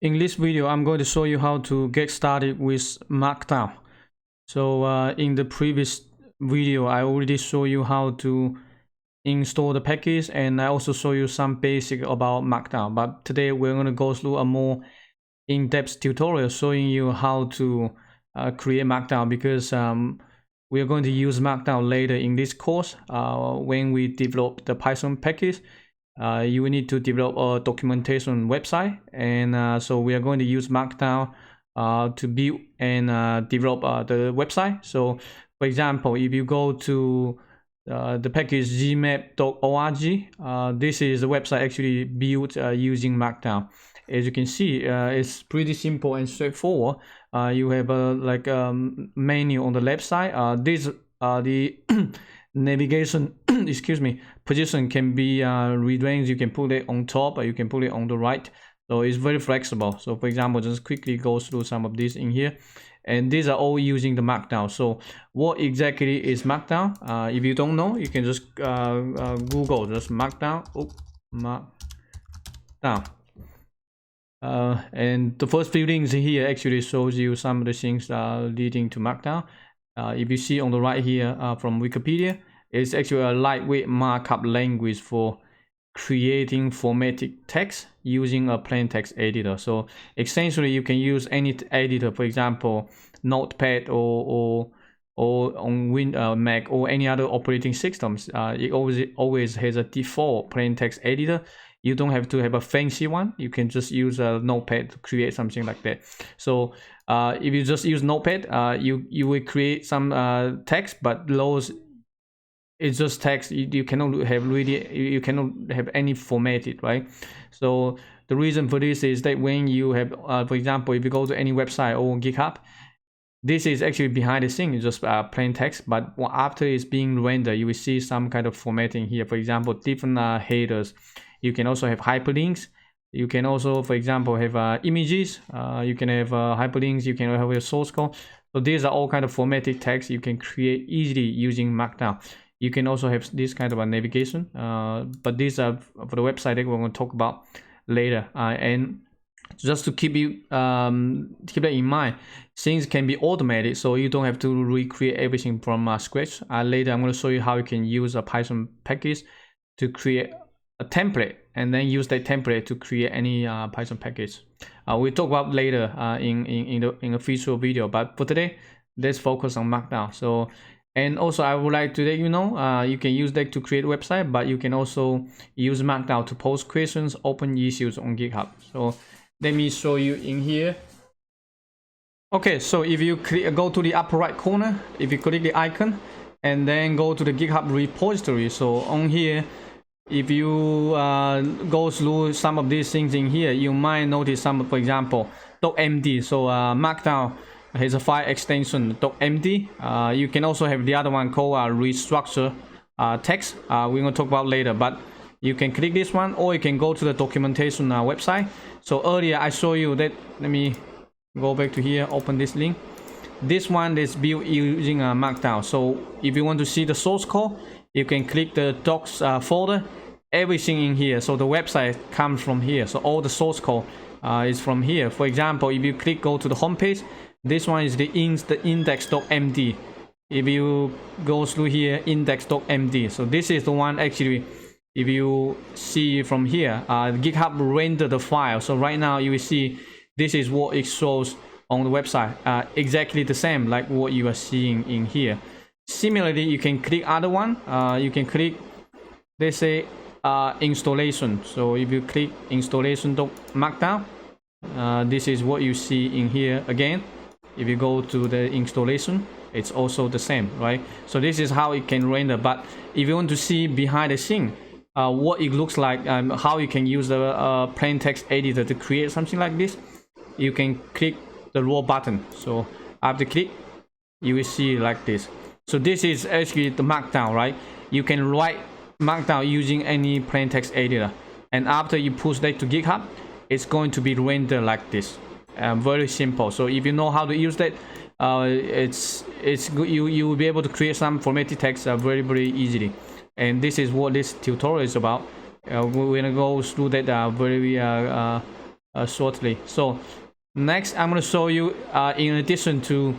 In this video, I'm going to show you how to get started with Markdown. So in the previous video, I already showed you how to install the package, and I also show you some basic about Markdown. But today we're going to go through a more in-depth tutorial showing you how to create Markdown, because we are going to use Markdown later in this course when we develop the Python package. You will need to develop a documentation website, and so we are going to use Markdown to build and develop the website. So for example, if you go to the package gmap.org, this is the website actually built using Markdown. As you can see, it's pretty simple and straightforward. You have a menu on the left side. These are the navigation excuse me, position can be rearranged. You can put it on top or you can put it on the right, so it's very flexible. So for example, just quickly go through some of these in here, and these are all using the Markdown. So what exactly is Markdown? If you don't know, you can just Google just Markdown. Markdown. And the first few things here actually shows you some of the things leading to Markdown. If you see on the right here from Wikipedia, it's actually a lightweight markup language for creating formatted text using a plain text editor. So essentially, you can use any editor, for example, Notepad or on Mac or any other operating systems. It always has a default plain text editor. You don't have to have a fancy one. You can just use a Notepad to create something like that. So if you just use Notepad, you will create some text, but those it's just text. You cannot have any formatted, right? So the reason for this is that when you have, for example, if you go to any website or GitHub, this is actually behind the scene. It's just plain text, but after it's being rendered, you will see some kind of formatting here. For example, different headers. You can also have hyperlinks. You can also, for example, have images. You can have hyperlinks. You can have a source code. So these are all kind of formatted text you can create easily using Markdown. You can also have this kind of a navigation, but these are for the website that we're going to talk about later. And just to keep that in mind, things can be automated, so you don't have to recreate everything from scratch. Later, I'm going to show you how you can use a Python package to create a template, and then use that template to create any Python package. We'll talk about later in a future video, but for today, let's focus on Markdown. So. And also, I would like to let you know, you can use that to create a website, but you can also use Markdown to post questions, open issues on GitHub. So let me show you in here. Okay, so if you go to the upper right corner, if you click the icon, and then go to the GitHub Repository. So on here, if you go through some of these things in here, you might notice some, for example, .md. So Markdown has a file extension .md. You can also have the other one called restructure text. We're going to talk about later, but you can click this one, or you can go to the documentation website. So earlier I showed you that. Let me go back to here, open this link. This one is built using Markdown. So if you want to see the source code, you can click the docs folder, everything in here. So the website comes from here. So all the source code is from here. For example, if you go to the home page, this one is the index.md. If you go through here, index.md. So this is the one actually, if you see from here, GitHub rendered the file. So right now you will see this is what it shows on the website. Exactly the same like what you are seeing in here. Similarly, you can click other one. You can click, let's say, installation. So if you click installation.markdown, this is what you see in here again. If you go to the installation, it's also the same, right? So this is how it can render. But if you want to see behind the scene what it looks like, how you can use the plain text editor to create something like this, you can click the raw button. So after click, you will see like this. So this is actually the Markdown, right? You can write Markdown using any plain text editor, and after you push that to GitHub, it's going to be rendered like this. Very simple. So if you know how to use that, it's good. You will be able to create some formatted text very easily. And this is what this tutorial is about. We're gonna go through that very shortly. So next I'm going to show you in addition to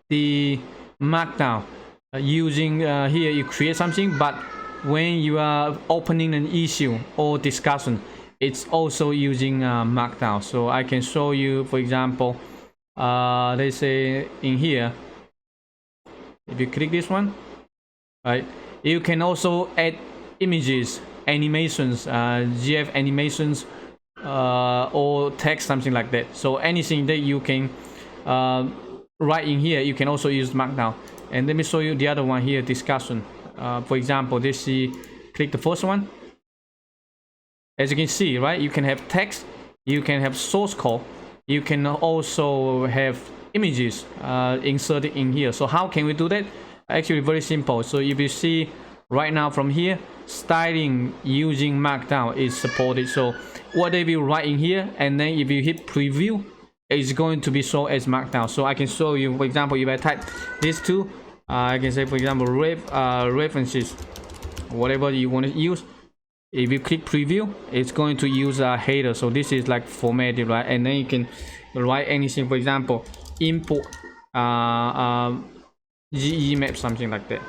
the Markdown, using here you create something, but when you are opening an issue or discussion, it's also using Markdown. So I can show you, for example, let's say in here, if you click this one, right, you can also add images, animations, GF animations, or text, something like that. So anything that you can write in here, you can also use Markdown. And let me show you the other one here, discussion. For example, this is, click the first one. As you can see, right, you can have text, you can have source code, you can also have images inserted in here. So how can we do that? Actually very simple. So if you see right now from here, styling using Markdown is supported. So whatever you write in here, and then if you hit preview, it's going to be shown as Markdown. So I can show you, for example, if I type these two, I can say, for example, references, whatever you want to use. If you click preview, it's going to use a header. So this is like formatted, right? And then you can write anything, for example, import GE map, something like that.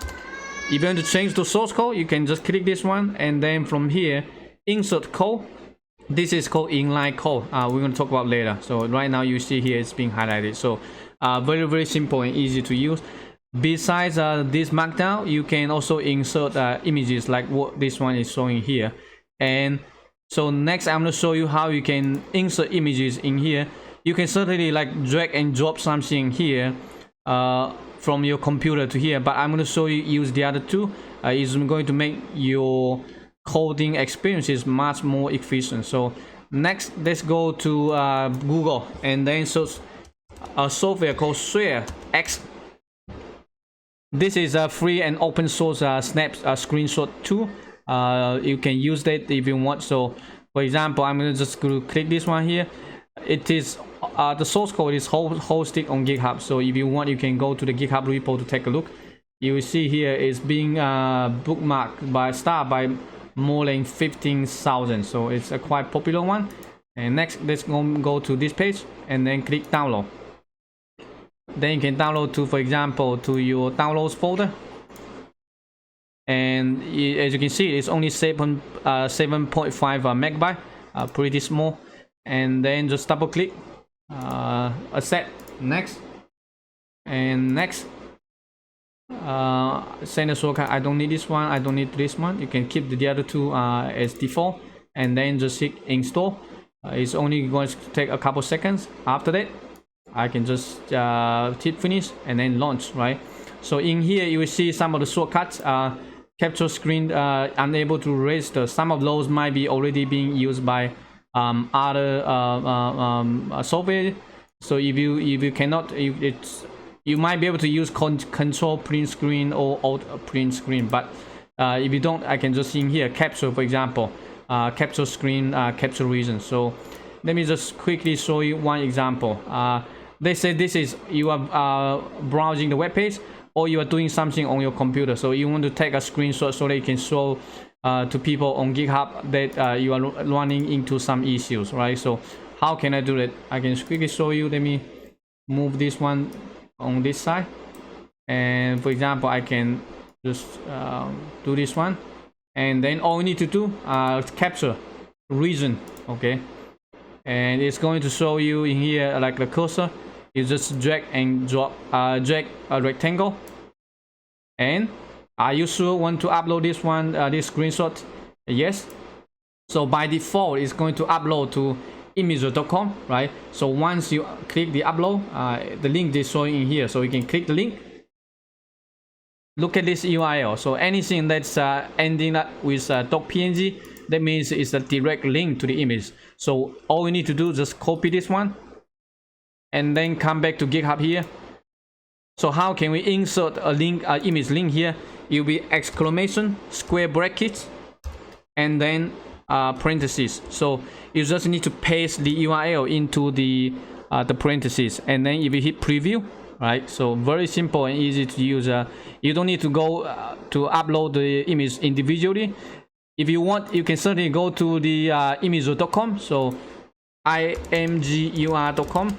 If you want to change to source code, you can just click this one, and then from here, insert code. This is called inline code. We're going to talk about later. So right now you see here it's being highlighted. So very simple and easy to use. Besides this Markdown, you can also insert images like what this one is showing here. And so next I'm going to show you how you can insert images in here. You can certainly like drag and drop something here from your computer to here, but I'm going to show you use the other two. It's going to make your coding experiences much more efficient. So next, let's go to Google and then search a software called Share X. This is a free and open source screenshot tool. You can use that if you want. So for example, I'm going to just click this one here. It is the source code is hosted on GitHub. So if you want, you can go to the GitHub repo to take a look. You will see here it's being bookmarked by more than 15,000. So it's a quite popular one. And next, let's go to this page and then click download. Then you can download to, for example, to your downloads folder. And as you can see, it's only 7.5 megabyte, pretty small. And then just double click, accept, next, and next. Send a shortcut. I don't need this one, I don't need this one. You can keep the other two as default, and then just hit install. It's only going to take a couple seconds. After that, I can just hit finish and then launch, right? So in here you will see some of the shortcuts. Capture screen unable to register. Some of those might be already being used by other software. So if you cannot, you might be able to use control print screen or alt print screen, but if you don't, I can just in here capture, for example, capture screen, capture region. So let me just quickly show you one example. They say this is you are browsing the web page, or you are doing something on your computer. So you want to take a screenshot so that you can show to people on GitHub that you are running into some issues, right? So how can I do that? I can quickly show you. Let me move this one on this side, and for example, I can just do this one, and then all you need to do capture region, okay? And it's going to show you in here like the cursor. You just drag and drop, drag a rectangle. And are you sure want to upload this one, this screenshot? Yes. So by default, it's going to upload to image.com, right? So once you click the upload, the link is showing in here. So you can click the link. Look at this URL. So anything that's ending up with .png, that means it's a direct link to the image. So all we need to do is just copy this one and then come back to GitHub here. So how can we insert a link, image link here? It'll be exclamation, square brackets, and then parentheses. So you just need to paste the URL into the parentheses, and then if you hit preview, right? So very simple and easy to use. You don't need to go to upload the image individually. If you want, you can certainly go to the image.com. So imgur.com.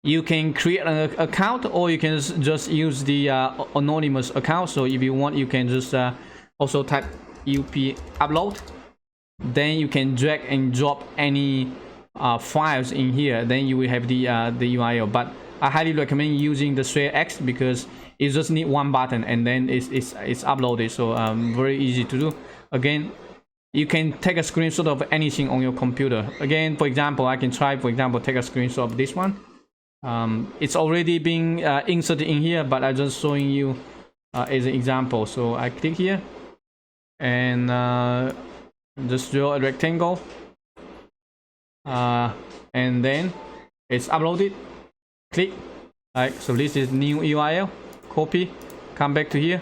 You can create an account, or you can just use the anonymous account. So if you want, you can just also type up upload. Then you can drag and drop any files in here. Then you will have the URL. But I highly recommend using the Share X, because you just need one button and then it's uploaded. So very easy to do. Again, you can take a screenshot of anything on your computer. Again, for example, I can try, for example, take a screenshot of this one. It's already being inserted in here, but I'm just showing you as an example. So I click here and just draw a rectangle, and then it's uploaded. Click. Alright, so this is new URL. Copy, come back to here,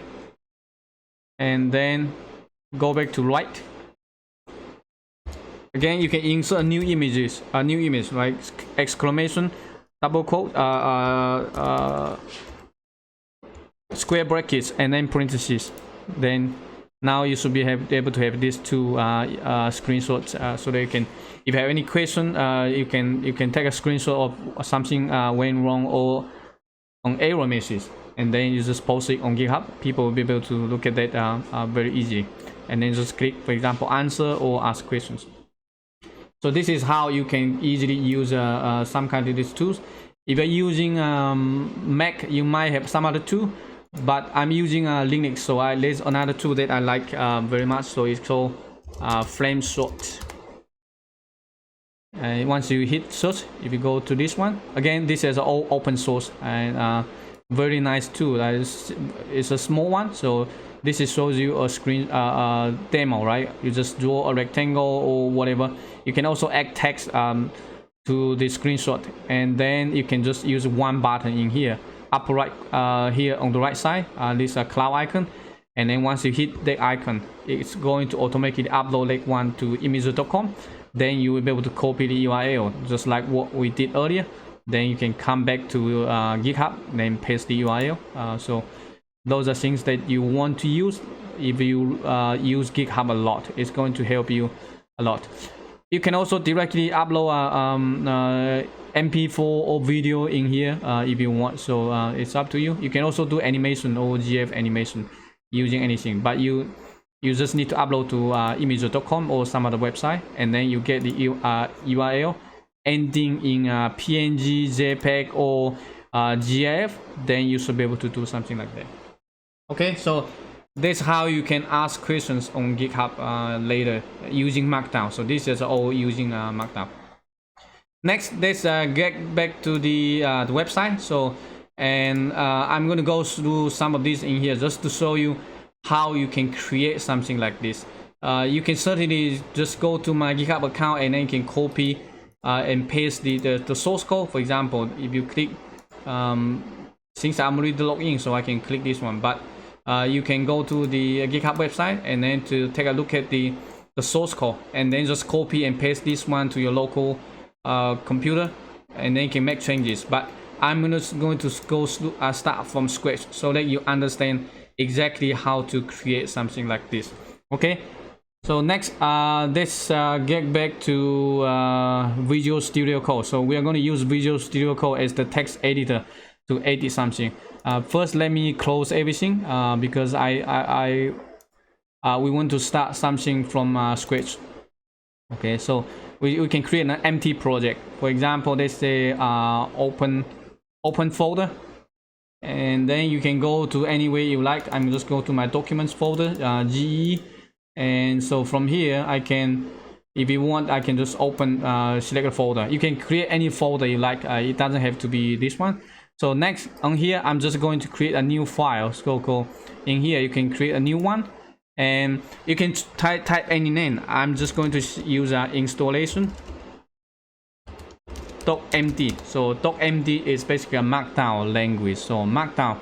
and then go back to right. Again, you can insert new image, like exclamation, double quote, square brackets, and then parentheses. Then now you should be able to have these two screenshots, so that you can, if you have any question, you can take a screenshot of something went wrong or on error message, and then you just post it on GitHub. People will be able to look at that very easy, and then just click, for example, answer or ask questions. So this is how you can easily use some kind of these tools. If you're using Mac, you might have some other tool, but I'm using Linux, so there's another tool that I like very much. So it's called Flameshot. Once you hit search, if you go to this one, again, this is all open source and very nice tool. It's a small one, so this is shows you a screen demo, right? You just draw a rectangle or whatever. You can also add text to the screenshot, and then you can just use one button in here, upper right, here on the right side, this cloud icon, and then once you hit the icon, it's going to automatically upload that one to imgur.com. Then you will be able to copy the URL just like what we did earlier. Then you can come back to GitHub, then paste the URL. So those are things that you want to use. If you use GitHub a lot, it's going to help you a lot. You can also directly upload MP4 or video in here if you want. So it's up to you. You can also do animation or GF animation using anything, but you just need to upload to imgur.com or some other website, and then you get the URL ending in PNG, JPEG, or GIF. Then you should be able to do something like that. Okay, so that's how you can ask questions on GitHub later using Markdown. So this is all using Markdown. Next, let's get back to the website. So, and I'm going to go through some of these in here just to show you how you can create something like this. You can certainly just go to my GitHub account, and then you can copy and paste the source code. For example, if you click, since I'm already logged in, so I can click this one, but you can go to the GitHub website and then to take a look at the source code, and then just copy and paste this one to your local computer, and then you can make changes. But I'm going to go start from scratch so that you understand exactly how to create something like this. Okay, so next let's get back to Visual Studio Code. So we are going to use Visual Studio Code as the text editor to edit something. First, let me close everything because we want to start something from scratch. Okay, so we can create an empty project. For example, let's say open folder, and then you can go to any way you like. I'm just go to my documents folder, GE, and so from here I can, if you want, I can just open select a folder. You can create any folder you like. It doesn't have to be this one. So next on here, I'm just going to create a new file. So go in here, you can create a new one, and you can type any name. I'm just going to use installation .md. So .md is basically a Markdown language. So Markdown,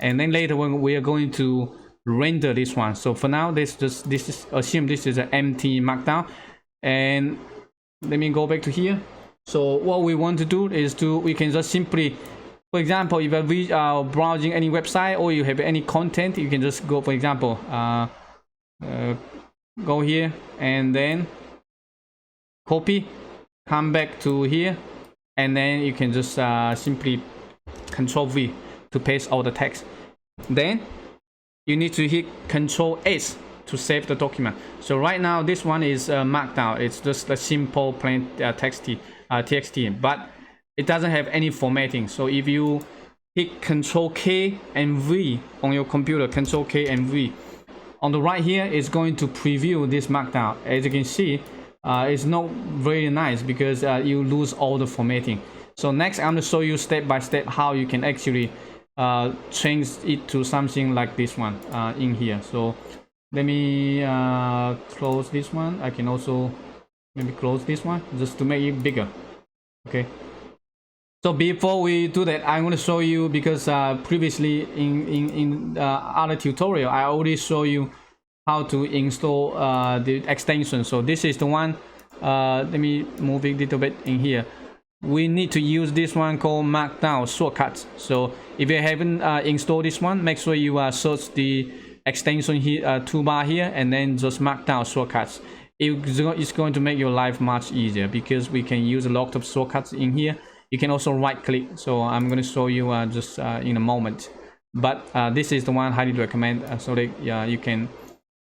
and then later when we are going to render this one. So for now, assume this is an empty Markdown, and let me go back to here. So what we want to do is we can just simply, for example, if you're browsing any website or you have any content, you can just go, for example, go here and then copy come back to here, and then you can just simply Control V to paste all the text. Then you need to hit Control S to save the document. So right now this one is Markdown. It's just a simple plain TXT, but it doesn't have any formatting. So if you hit Control K and V on your computer, Control K and V, on the right here is going to preview this Markdown. As you can see, it's not very nice because you lose all the formatting. So next, I'm going to show you step by step how you can actually change it to something like this one in here. So let me close this one. I can also maybe close this one just to make it bigger. Okay. So before we do that, I'm going to show you, because previously in other tutorial, I already show you how to install the extension. So this is the one. Let me move it a little bit in here. We need to use this one called Markdown Shortcuts. So if you haven't installed this one, make sure you search the extension here, toolbar here, and then just Markdown Shortcuts. It's going to make your life much easier because we can use a lot of shortcuts in here. You can also right click. So I'm going to show you just in a moment. But this is the one I highly recommend so that you can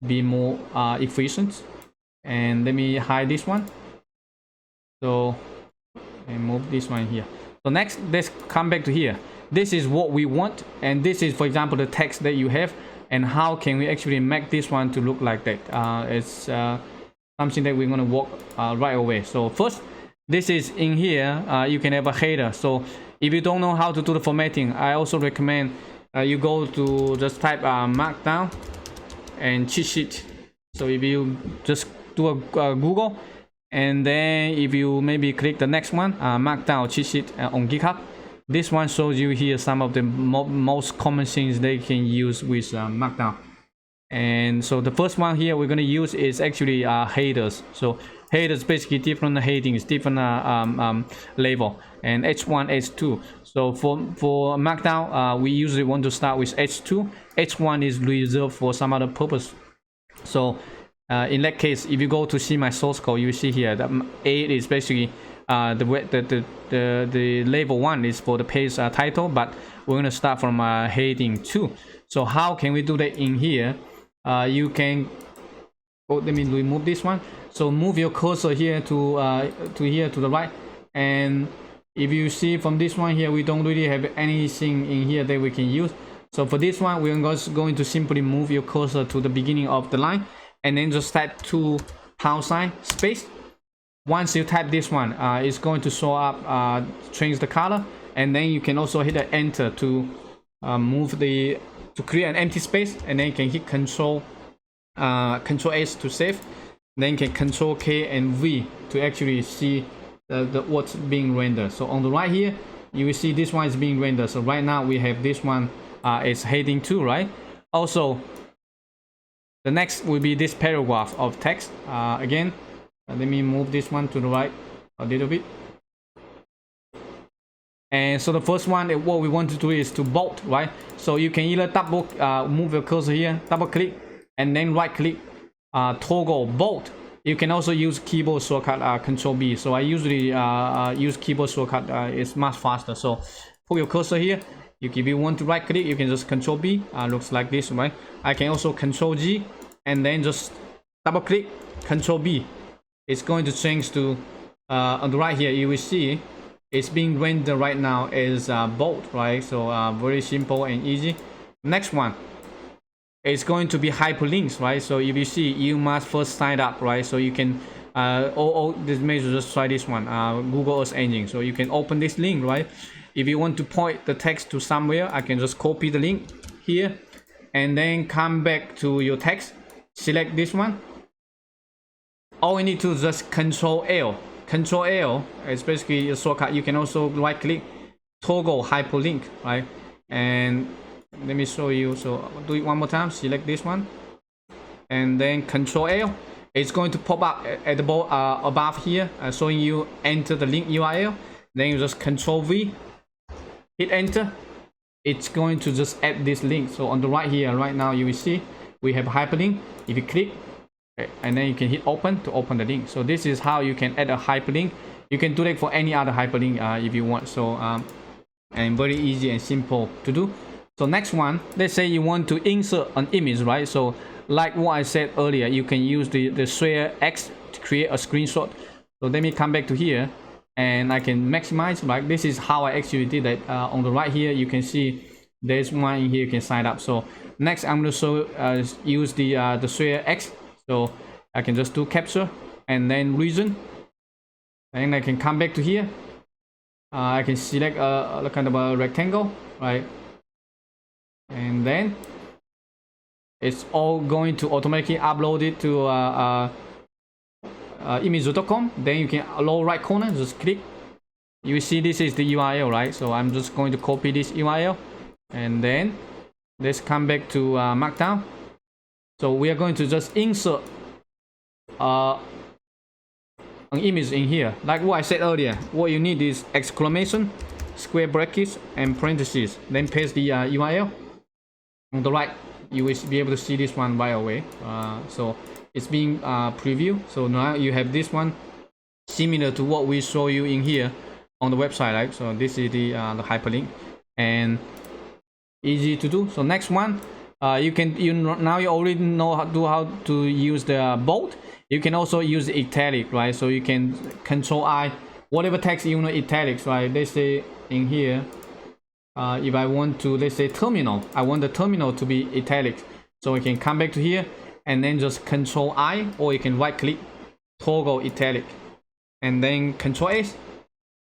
be more efficient. And let me hide this one. So and move this one here. So next, let's come back to here. This is what we want, and this is, for example, the text that you have, and how can we actually make this one to look like that. It's something that we're going to work right away. So first, this is in here. You can have a header. So if you don't know how to do the formatting, I also recommend you go to just type Markdown and cheat sheet. So if you just do a Google, and then if you maybe click the next one, Markdown cheat sheet on GitHub, this one shows you here some of the most common things they can use with Markdown. And so the first one here we're going to use is actually headers. So headers basically different headings, different label, and H1, H2. So for Markdown, we usually want to start with H2. H1 is reserved for some other purpose. So in that case, if you go to see my source code, you see here that A is basically the label 1 is for the page title, but we're going to start from heading 2. So how can we do that in here? You can let me remove this one. So move your cursor here to here to the right, and if you see from this one here, we don't really have anything in here that we can use. So for this one, we're just going to simply move your cursor to the beginning of the line, and then just type £, space. Once you type this one, it's going to show up, change the color, and then you can also hit the enter to to create an empty space, and then you can hit Control S to save. Then you can Control K and V to actually see what's being rendered. So on the right here, you will see this one is being rendered. So right now we have this one is heading 2, right? Also, the next will be this paragraph of text. Again, let me move this one to the right a little bit. And so the first one, what we want to do is to bold, right? So you can either double move your cursor here, double click, and then right click, toggle bold. You can also use keyboard shortcut Control B. So I usually use keyboard shortcut. It's much faster. So put your cursor here. If you want to right click, you can just Control B. Looks like this, right? I can also Control G and then just double click, Control B. It's going to change to on the right here. You will see it's being rendered right now as bold, right? So very simple and easy. Next one, it's going to be hyperlinks, right? So if you see, you must first sign up, right? So you can this measure, just try this one, Google Earth Engine. So you can open this link, right? If you want to point the text to somewhere, I can just copy the link here and then come back to your text, select this one. All we need to just Control L. Control L is basically a shortcut. You can also right click, toggle hyperlink, right? And let me show you. So do it one more time. Select this one, and then Control L. It's going to pop up at the above here, showing you enter the link URL. Then you just Control V, hit enter. It's going to just add this link. So on the right here, right now, you will see we have hyperlink. If you click, and then you can hit open to open the link. So this is how you can add a hyperlink You can do that for any other hyperlink if you want. So and very easy and simple to do. So next one, let's say you want to insert an image, right? So like what I said earlier, you can use the share X to create a screenshot. So let me come back to here and I can maximize. Like this is how I actually did that. On the right here, you can see there's one in here you can sign up. So next I'm going to show use the share X. So I can just do capture and then region, and I can come back to here. I can select a kind of a rectangle, right? And then it's all going to automatically upload it to image.com. Then you can lower right corner, just click. You see this is the URL, right? So I'm just going to copy this URL, and then let's come back to Markdown. So we are going to just insert an image in here, like what I said earlier. What you need is exclamation, square brackets, and parentheses. Then paste the URL. On the right, you will be able to see this one right away. So it's being previewed. So now you have this one similar to what we show you in here on the website, right? So this is the hyperlink, and easy to do. So next one, now you already know how to use the bold. You can also use italic, right? So you can control I, whatever text you know italics, right? Let's say in here, if I want to, let's say terminal, I want the terminal to be italic. So I can come back to here and then just control I, or you can right click, toggle italic, and then control S.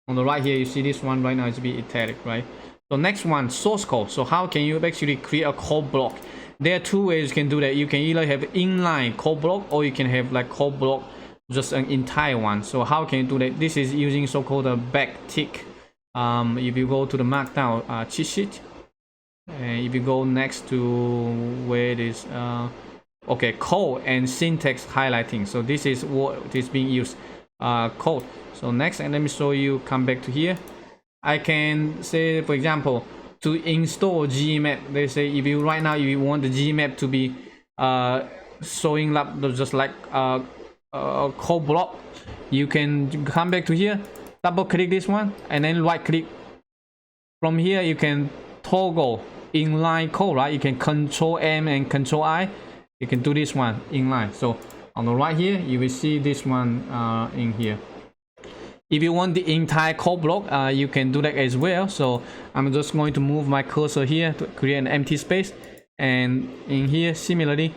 On the right here, you see this one right now is be italic, right? So next one, source code. So how can you actually create a code block? There are two ways you can do that. You can either have inline code block, or you can have like code block, just an entire one. So how can you do that? This is using so-called a backtick. If you go to the Markdown cheat sheet, and if you go next to where it is, okay, code and syntax highlighting. So this is what is being used, code. So next, and let me show you, come back to here. I can say, for example, to install Gmap. They say if you right now you want the Gmap to be showing up just like a code block, you can come back to here, double click this one, and then right click. From here you can toggle inline code, right? You can control M and control I. You can do this one inline. So on the right here you will see this one in here. If you want the entire code block, you can do that as well. So I'm just going to move my cursor here to create an empty space, and in here similarly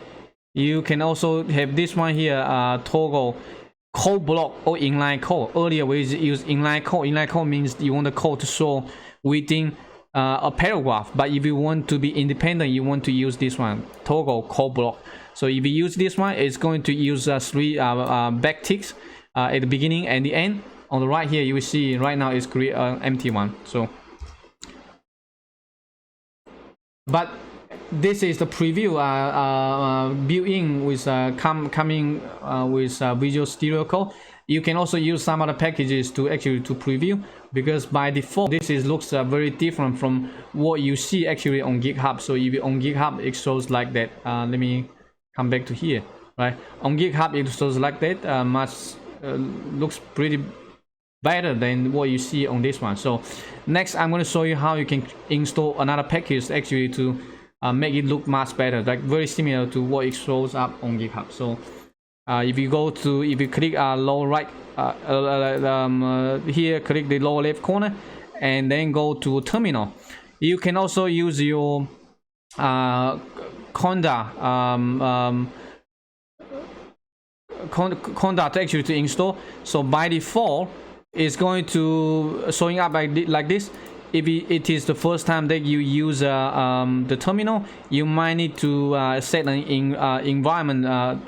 you can also have this one here, toggle code block or inline code. Earlier we used inline code. Inline code means you want the code to show within a paragraph, but if you want to be independent, you want to use this one, toggle code block. So if you use this one, it's going to use 3 backticks at the beginning and the end. On the right here, you will see right now is create an empty one. So, but this is the preview built-in with coming with Visual Studio Code. You can also use some other packages to actually to preview, because by default this looks very different from what you see actually on GitHub. So if you on GitHub, it shows like that. Let me come back to here, right? On GitHub it shows like that. Looks pretty better than what you see on this one. So next I'm going to show you how you can install another package actually to make it look much better, like very similar to what it shows up on GitHub. So if you click lower right here, click the lower left corner, and then go to terminal. You can also use your Conda to actually to install. So by default it's going to showing up like this. If it is the first time that you use the terminal, you might need to set an environment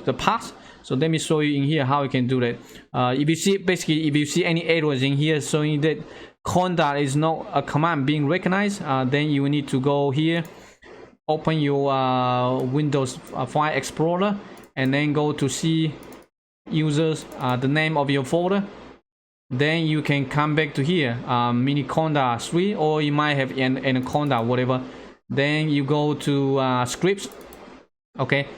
the path. So let me show you in here how you can do that. If you see any errors in here showing that Conda is not a command being recognized, then you need to go here, open your Windows File Explorer, and then go to C users, the name of your folder. Then you can come back to here, Miniconda 3, or you might have Anaconda, whatever. Then you go to scripts. Okay,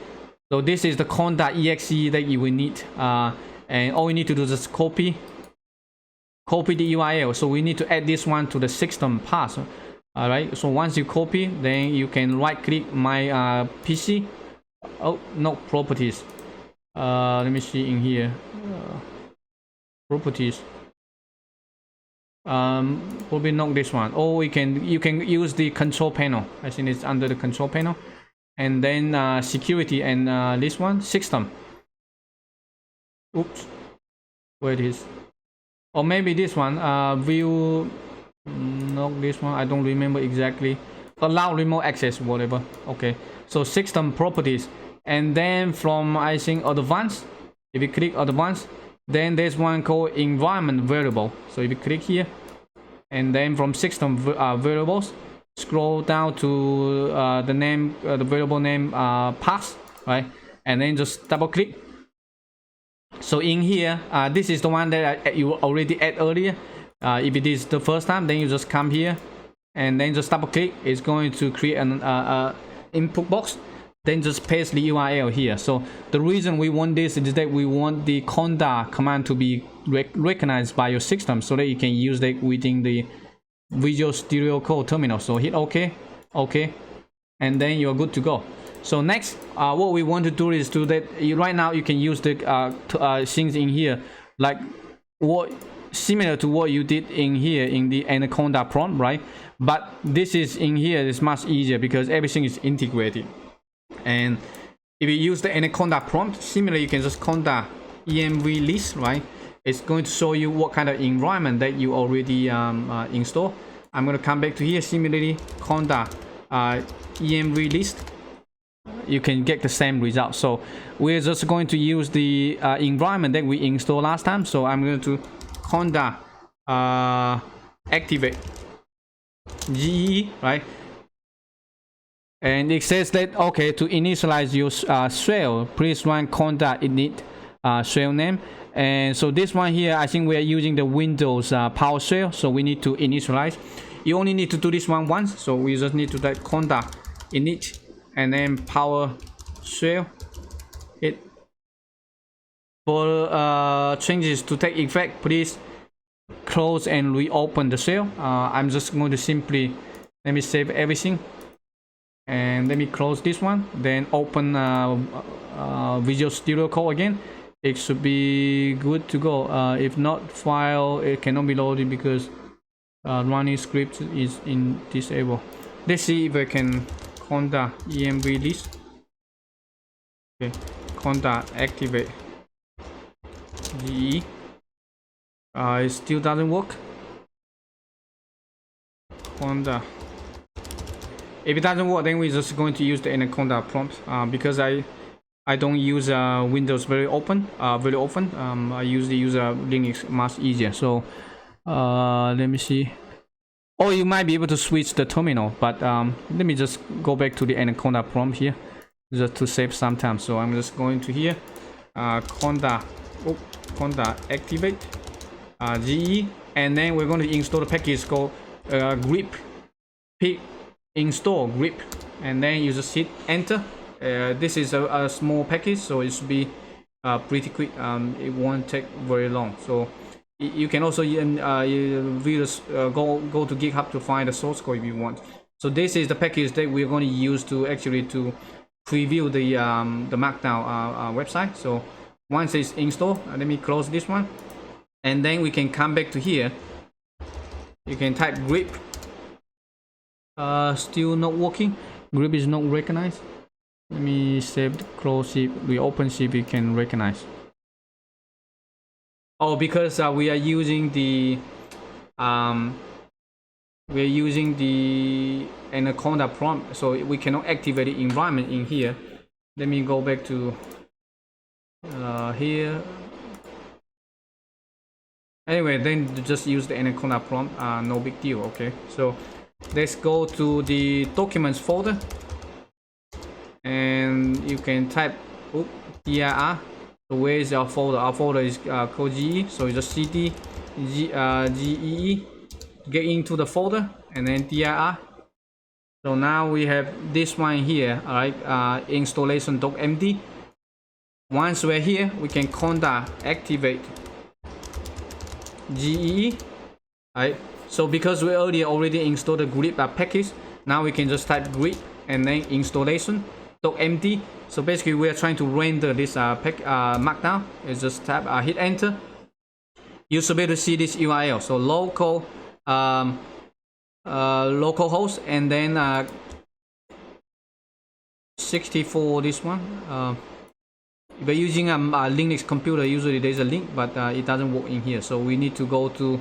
so this is the conda.exe that you will need, and all you need to do is just copy copy the URL. So we need to add this one to the system path. All right. So once you copy, then you can right click my PC. Oh, no, properties. Let me see in here. Properties. Probably not this one. Or you can use the control panel. I think it's under the control panel. And then security and this one, system. Oops, where it is? Or maybe this one, view, not this one, I don't remember exactly. Allow remote access, whatever. Okay, so system properties, and then from, I think, advanced, if you click advanced, then there's one called environment variable. So if you click here, and then from system variables, scroll down to the name, the variable name path, right? And then just double click. So in here, this is the one that you already add earlier. If it is the first time, then you just come here and then just double click. It's going to create an input box. Then just paste the URL here. So the reason we want this is that we want the conda command to be recognized by your system, so that you can use that within the Visual Studio Code terminal. So hit OK, OK, and then you're good to go. So next, what we want to do is to that right now you can use the things in here, like what similar to what you did in here in the Anaconda prompt, right? But this is in here is much easier because everything is integrated. And if you use the Anaconda prompt, similarly, you can just conda env list, right? It's going to show you what kind of environment that you already install. I'm going to come back to here. Similarly, conda env list. You can get the same result. So we're just going to use the environment that we installed last time. So I'm going to conda activate GE, right? And it says that, okay, to initialize your shell, please run conda init shell name. And so this one here, I think we are using the Windows PowerShell, so we need to initialize. You only need to do this one once, so we just need to type conda init and then PowerShell. It for changes to take effect, please close and reopen the shell. I'm just going to simply let me save everything. And let me close this one, then open Visual Studio Code again. It should be good to go. If not, file it cannot be loaded because running script is in disable. Let's see if I can conda env list. Okay, conda activate GE. It still doesn't work. Conda. If it doesn't work, then we're just going to use the Anaconda prompt because I don't use Windows very often. I usually use Linux much easier. So let me see. Or you might be able to switch the terminal, but let me just go back to the Anaconda prompt here just to save some time. So I'm just going to here conda activate GE, and then we're going to install the package called grip install grip, and then you just hit enter. This is a small package, so it should be pretty quick. It won't take very long. So you can also go to GitHub to find the source code if you want. So this is the package that we're going to use to actually to preview the Markdown website. So once it's installed, let me close this one, and then we can come back to here. You can type grip. Still not working. Grip is not recognized. Let me save, close it, reopen, see if we can recognize. Oh, because we are using the Anaconda prompt, so we cannot activate the environment in here. Let me go back to here. Anyway, then just use the Anaconda prompt. No big deal. Okay, so let's go to the documents folder, and you can type dir. So where is our folder? Our folder is called GE. So you just cd GEE, get into the folder, and then dir. So now we have this one here, all right, installation.md. Once we're here, we can conda activate GEE. Right, so because we earlier already installed the grip package, now we can just type grip and then installation .md. So basically we are trying to render this markdown. It's just tap hit enter. You should be able to see this URL. So local localhost and then 64 this one. If you're using a Linux computer, usually there's a link, but it doesn't work in here. So we need to go to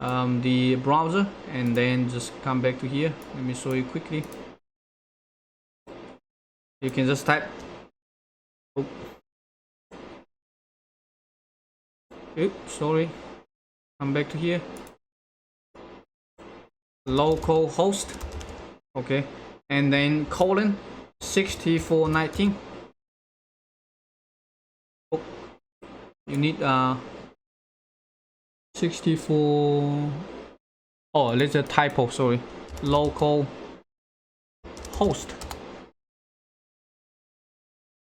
the browser and then just come back to here. Let me show you quickly. You can just type sorry, come back to here, localhost, okay, and then colon 6419. You need 64. Oh, there's a typo, sorry. Local host.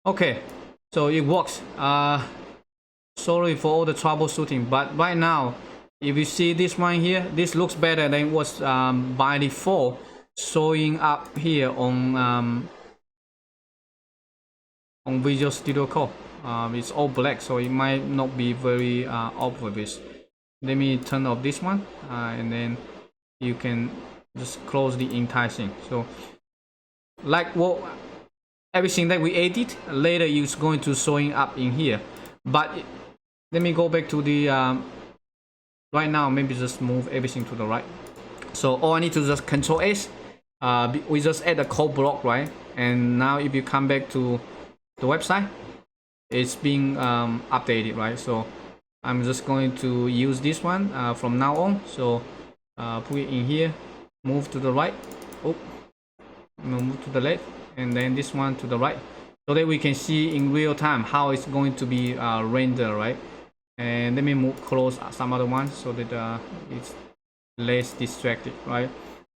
Okay, so it works. Sorry for all the troubleshooting, but right now, if you see this one here, this looks better than what's by default showing up here on Visual Studio Code. It's all black, so it might not be very obvious. Let me turn off this one, and then you can just close the entire thing. So like what everything that we edit later is going to showing up in here. But let me go back to the right now, maybe just move everything to the right. So all I need to just Control S. We just add a code block, right? And now if you come back to the website, it's being updated, right? So I'm just going to use this one from now on. So put it in here, move to the right, move to the left, and then this one to the right, so that we can see in real time how it's going to be rendered, right? And let me close some other ones so that it's less distracted, right?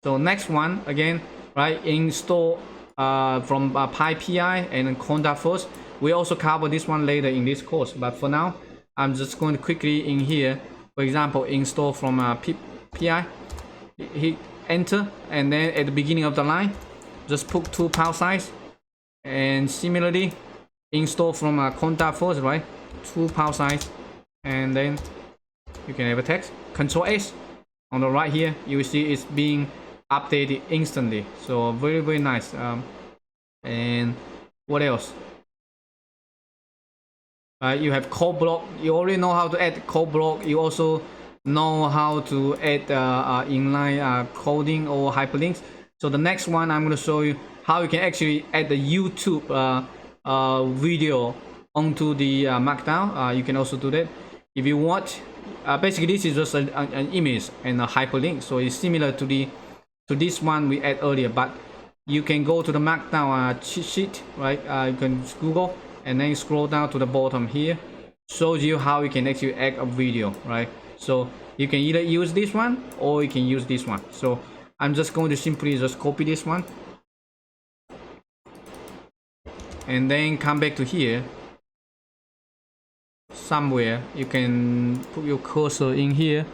So next one again, right? Install from PyPI and Anaconda first. We also cover this one later in this course, but for now I'm just going to quickly in here, for example, install from PI, hit enter, and then at the beginning of the line just put 2 file size, and similarly install from Anaconda first, right? 2 file size, and then you can have a text. Control S on the right here, you will see it's being updated instantly. So very, very nice. And what else? You have code block. You already know how to add code block. You also know how to add inline coding or hyperlinks. So the next one, I'm going to show you how you can actually add the YouTube video onto the Markdown. You can also do that if you want. Basically, this is just an image and a hyperlink, so it's similar to this one we add earlier. But you can go to the Markdown cheat sheet, right? You can Google and then scroll down to the bottom here. Shows you how you can actually add a video, right? So you can either use this one or you can use this one. So I'm just going to simply just copy this one and then come back to here. Somewhere you can put your cursor in here.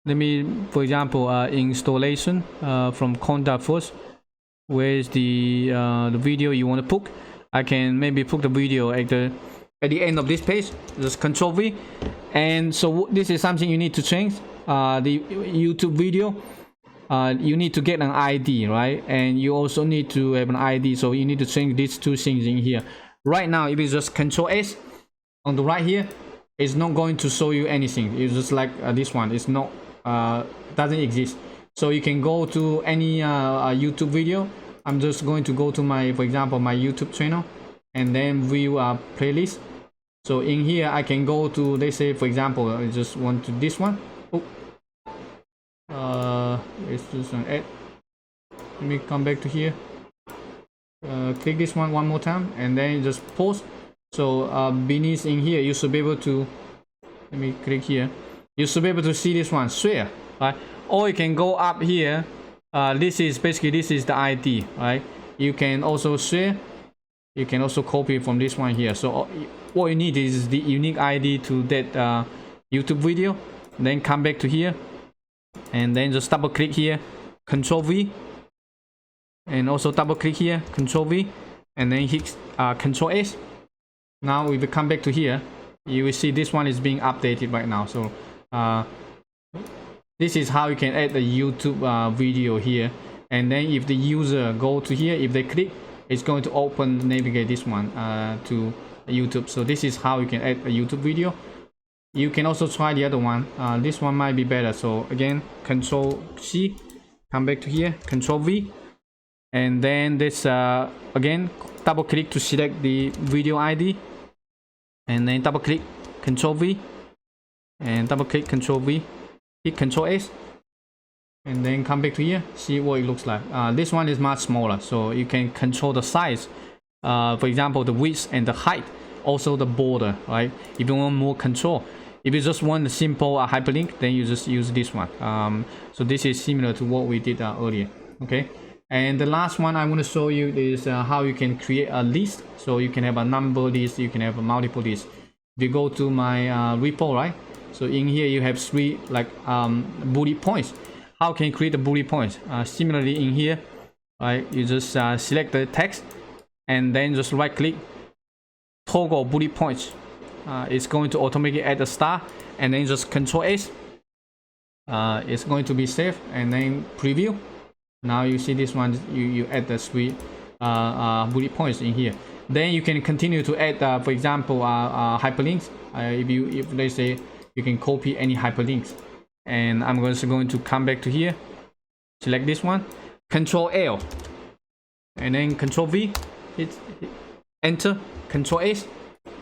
Let me, for example, installation from Conda first. Where's the video you want to put? I can maybe put the video at the end of this page. Just Control V. And so this is something you need to change. The YouTube video, you need to get an ID, right? And you also need to have an ID. So you need to change these 2 things in here. Right now, if you just Control S on the right here, it's not going to show you anything. It's just like this one. It's not doesn't exist. So you can go to any YouTube video. I'm just going to go to my, for example, my YouTube channel, and then view a playlist. So in here I can go to, let's say, for example, I just want to this one. Let's just add. Let me come back to here. Click this one more time, and then just pause. So beneath in here, you should be able to. Let me click here. You should be able to see this one, share, right? Or you can go up here. This is the ID, right? You can also share. You can also copy from this one here. So what you need is the unique ID to that YouTube video, then come back to here, and then just double click here, Control V, and also double click here, Control V, and then hit Control S. Now if we come back to here, you will see this one is being updated right now. So this is how you can add the YouTube video here. And then if the user go to here, if they click, it's going to open, navigate this one to YouTube. So this is how you can add a YouTube video. You can also try the other one. This one might be better. So again, Control C, come back to here, Control V, and then this again, double click to select the video ID, and then double click, Control V, and double click, Control V, hit Control S, and then come back to here, see what it looks like. This one is much smaller, so you can control the size, for example the width and the height, also the border, right? If you want more control. If you just want a simple hyperlink, then you just use this one. So this is similar to what we did earlier. Okay, and the last one I want to show you is how you can create a list. So you can have a number list, you can have a multiple list. If you go to my repo, right? So in here you have 3 like bullet points. How can you create the bullet points? Similarly in here, right? You just select the text and then just right click, toggle bullet points. It's going to automatically add a star, and then just Control S. It's going to be saved, and then preview. Now you see this one, you add the 3 bullet points in here. Then you can continue to add, for example, hyperlinks. If let's say you can copy any hyperlinks, and I'm also going to come back to here, select this one, Control L, and then Control V, hit Enter, Control S.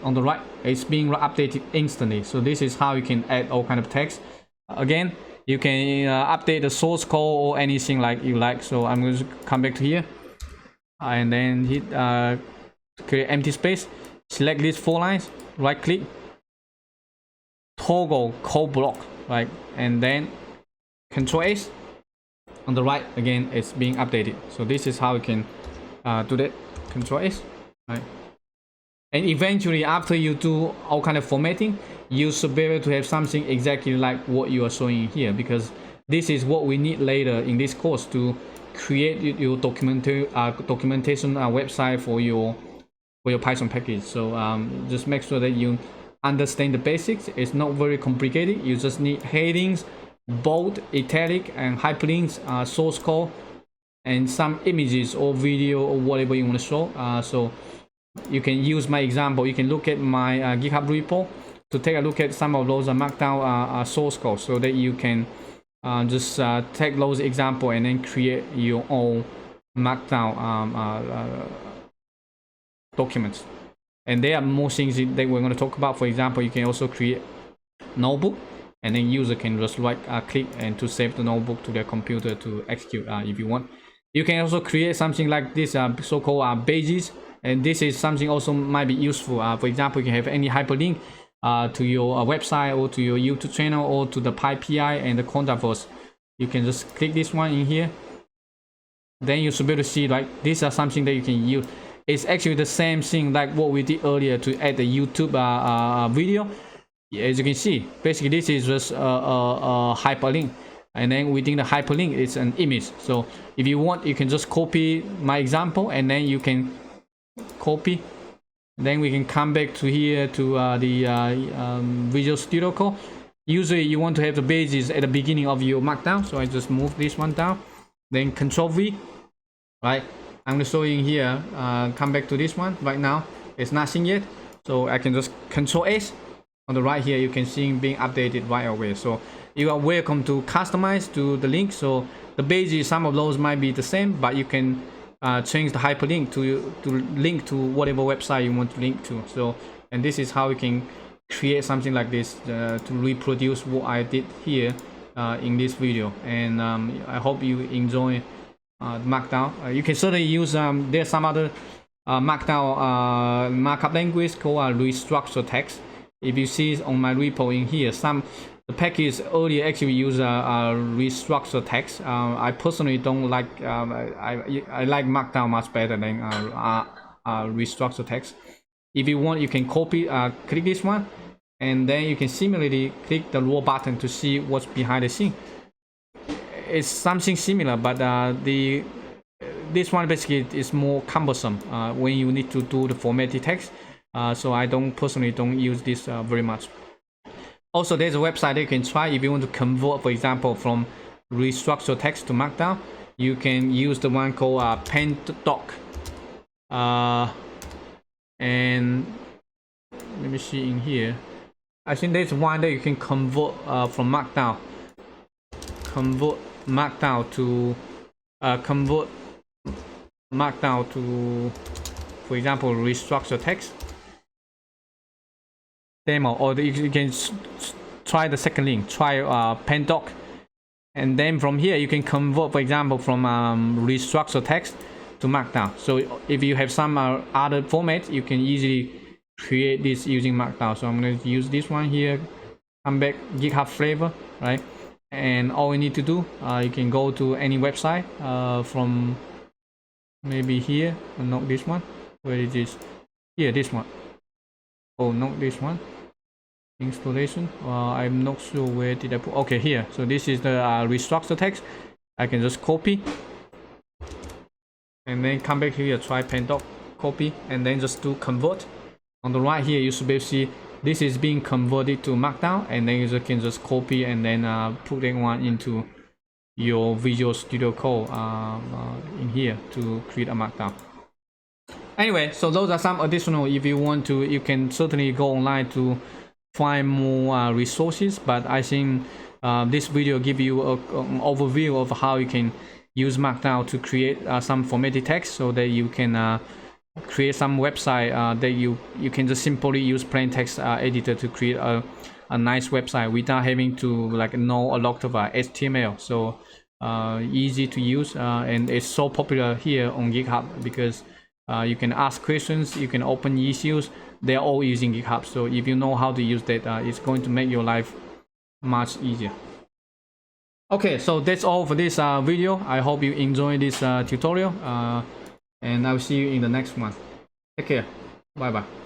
On the right, it's being updated instantly. So this is how you can add all kind of text. Again, you can update the source code or anything like you like. So I'm going to come back to here, and then hit create empty space, select these 4 lines, right click, toggle code block, right, and then Control S. On the right, again, it's being updated. So this is how you can do that. Control S, right. And eventually, after you do all kind of formatting, you should be able to have something exactly like what you are showing here, because this is what we need later in this course to create your documentation website for your Python package. So just make sure that you understand the basics. It's not very complicated. You just need headings, bold, italic, and hyperlinks, source code, and some images or video or whatever you want to show. So you can use my example. You can look at my GitHub repo to take a look at some of those Markdown source code, so that you can just take those example and then create your own Markdown documents. And there are more things that we're going to talk about. For example, you can also create notebook, and then user can just right click and to save the notebook to their computer to execute if you want. You can also create something like this so-called pages. And this is something also might be useful. For example, you can have any hyperlink to your website or to your YouTube channel or to the PyPI and the Contaverse. You can just click this one in here. Then you should be able to see like these are something that you can use. It's actually the same thing like what we did earlier to add the YouTube video. As you can see, basically this is just a hyperlink. And then within the hyperlink, it's an image. So if you want, you can just copy my example, and then you can copy. Then we can come back to here to the Visual Studio Code. Usually you want to have the bases at the beginning of your Markdown, so I just move this one down, then Control V, right? I'm going to show you in here, come back to this one. Right now it's nothing yet, so I can just Control S. On the right here you can see being updated right away. So you are welcome to customize to the link. So the bases, some of those might be the same, but you can change the hyperlink to link to whatever website you want to link to. So, and this is how you can create something like this to reproduce what I did here in this video. And I hope you enjoy Markdown. You can certainly use there's some other Markdown markup language called restructure text. If you see on my repo in here, the package earlier actually use a restructure text. I personally don't like. I like Markdown much better than restructure text. If you want, you can copy. Click this one, and then you can similarly click the raw button to see what's behind the scene. It's something similar, but this one basically is more cumbersome when you need to do the formatted text. So I personally don't use this very much. Also, there's a website that you can try if you want to convert, for example, from restructured text to Markdown. You can use the one called PenDoc. And let me see in here. I think there's one that you can convert from Markdown. Convert Markdown to, for example, restructure text demo, or you can try the second link. Try PenDoc, and then from here you can convert, for example, from restructure text to Markdown. So if you have some other format, you can easily create this using Markdown. So I'm going to use this one here. Come back, GitHub flavor, right? And all you need to do, you can go to any website from maybe here, not this one. Where is this? Here, this one. Oh, not this one. Installation. I'm not sure where did I put. Okay, here. So this is the restructure text. I can just copy, and then come back here. Try PenDoc, copy, and then just do convert. On the right here, you should be able to see this is being converted to Markdown, and then you can just copy and then put that one into your Visual Studio Code in here to create a Markdown. Anyway, so those are some additional. If you want to, you can certainly go online to find more resources, but I think this video give you an overview of how you can use Markdown to create some formatted text, so that you can create some website that you can just simply use plain text editor to create a nice website without having to know a lot of HTML. So easy to use, and it's so popular here on GitHub because you can ask questions, you can open issues. They're all using GitHub. So if you know how to use that, it's going to make your life much easier. Okay, so that's all for this video. I hope you enjoyed this tutorial. And I'll see you in the next one. Take care. Bye bye.